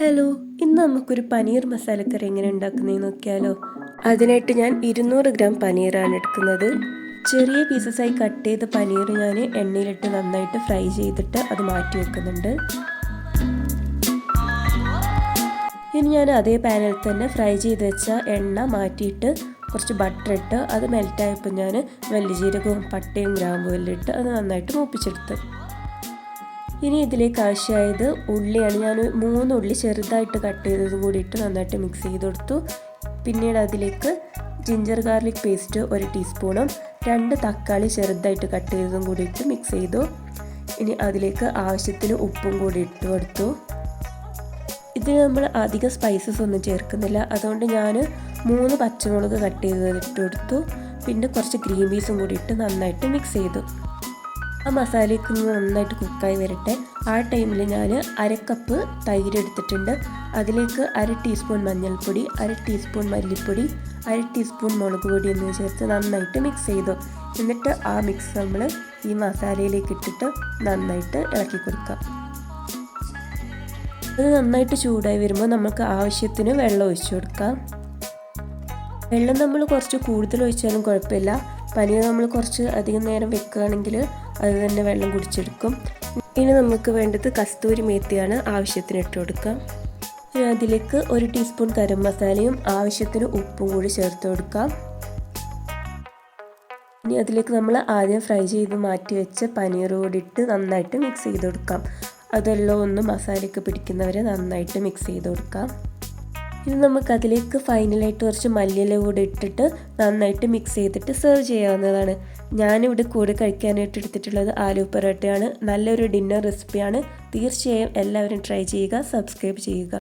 Hello, ഇന്ന് നമുക്കൊരു പനീർ മസാലക്കറി എങ്ങനെ ഉണ്ടാക്കുന്നതെന്ന് നോക്കിയാലോ. അതിനായിട്ട് ഞാൻ 200 ഗ്രാം പനീറാണ് എടുക്കുന്നത്. ചെറിയ പീസസായി കട്ട് ചെയ്ത പനീർ ഞാൻ എണ്ണയിലിട്ട് നന്നായിട്ട് ഫ്രൈ ചെയ്തിട്ട് അത് മാറ്റി വെക്കുന്നുണ്ട്. ഇനി ഞാൻ അതേ പാനിൽ തന്നെ ഫ്രൈ ചെയ്ത് വെച്ച എണ്ണ മാറ്റിയിട്ട് കുറച്ച് ബട്ടർ ഇട്ട് അത് മെൽറ്റായപ്പോൾ ഞാൻ വലിയ ജീരകവും പട്ടയും ഗ്രാമ്പും എല്ലാം ഇട്ട് അത് നന്നായിട്ട് മൂപ്പിച്ചെടുത്തു. ഇനി ഇതിലേക്ക് ആവശ്യമായത് ഉള്ളിയാണ്. ഞാൻ 3 ഉള്ളി ചെറുതായിട്ട് കട്ട് ചെയ്തതും കൂടി ഇട്ട് നന്നായിട്ട് മിക്സ് ചെയ്ത് കൊടുത്തു. പിന്നീട് അതിലേക്ക് ജിഞ്ചർ ഗാർലിക് പേസ്റ്റ് 1 ടീസ്പൂണും 2 തക്കാളി ചെറുതായിട്ട് കട്ട് ചെയ്തതും കൂടി ഇട്ട് മിക്സ് ചെയ്തു. ഇനി അതിലേക്ക് ആവശ്യത്തിന് ഉപ്പും കൂടി ഇട്ട് കൊടുത്തു. ഇതിന് നമ്മൾ അധികം സ്പൈസസ് ഒന്നും ചേർക്കുന്നില്ല, അതുകൊണ്ട് ഞാൻ 3 പച്ചമുളക് കട്ട് ചെയ്തത് ഇട്ട് കൊടുത്തു. പിന്നെ കുറച്ച് ഗ്രീൻ പീസും കൂടി ഇട്ട് നന്നായിട്ട് മിക്സ് ചെയ്തു. ആ മസാലയ്ക്ക് നന്നായിട്ട് കുക്കായി വരട്ടെ. ആ ടൈമിൽ ഞാൻ 1/2 കപ്പ് തൈര് എടുത്തിട്ടുണ്ട്. അതിലേക്ക് 1/2 ടീസ്പൂൺ മഞ്ഞൾപ്പൊടി, 1/2 ടീസ്പൂൺ മല്ലിപ്പൊടി, 1/2 ടീസ്പൂൺ മുളക് പൊടി എന്നിവ ചേർത്ത് നന്നായിട്ട് മിക്സ് ചെയ്തു. എന്നിട്ട് ആ മിക്സ് നമ്മൾ ഈ മസാലയിലേക്ക് ഇട്ടിട്ട് നന്നായിട്ട് ഇളക്കി കൊടുക്കാം. അത് നന്നായിട്ട് ചൂടായി വരുമ്പോൾ നമുക്ക് ആവശ്യത്തിന് വെള്ളം ഒഴിച്ചു കൊടുക്കാം. വെള്ളം നമ്മൾ കുറച്ച് കൂടുതൽ ഒഴിച്ചാലും കുഴപ്പമില്ല. പനീർ നമ്മൾ കുറച്ച് അധികം നേരം വെക്കുകയാണെങ്കിൽ അത് തന്നെ വെള്ളം കുടിച്ചെടുക്കും. ഇനി നമുക്ക് വേണ്ടത് കസ്തൂരി മേത്തിയാണ്. ആവശ്യത്തിന് ഇട്ട് കൊടുക്കാം. അതിലേക്ക് 1 ടീസ്പൂൺ ഗരം മസാലയും ആവശ്യത്തിന് ഉപ്പും കൂടി ചേർത്ത് കൊടുക്കാം. ഇനി അതിലേക്ക് നമ്മൾ ആദ്യം ഫ്രൈ ചെയ്ത് മാറ്റി വെച്ച പനീർ കൂടി ഇട്ട് നന്നായിട്ട് മിക്സ് ചെയ്ത് കൊടുക്കാം. അതെല്ലാം ഒന്ന് മസാലയ്ക്ക് പിടിക്കുന്നവരെ നന്നായിട്ട് മിക്സ് ചെയ്ത് കൊടുക്കാം. ഇനി നമുക്കതിലേക്ക് ഫൈനലായിട്ട് കുറച്ച് മല്ലിയില കൂടി ഇട്ടിട്ട് നന്നായിട്ട് മിക്സ് ചെയ്തിട്ട് സെർവ് ചെയ്യാവുന്നതാണ്. ഞാനിവിടെ കൂടെ കഴിക്കാനായിട്ട് എടുത്തിട്ടുള്ളത് ആലു പൊറോട്ടയാണ്. നല്ലൊരു ഡിന്നർ റെസിപ്പിയാണ്. തീർച്ചയായും എല്ലാവരും ട്രൈ ചെയ്യുക, സബ്സ്ക്രൈബ് ചെയ്യുക.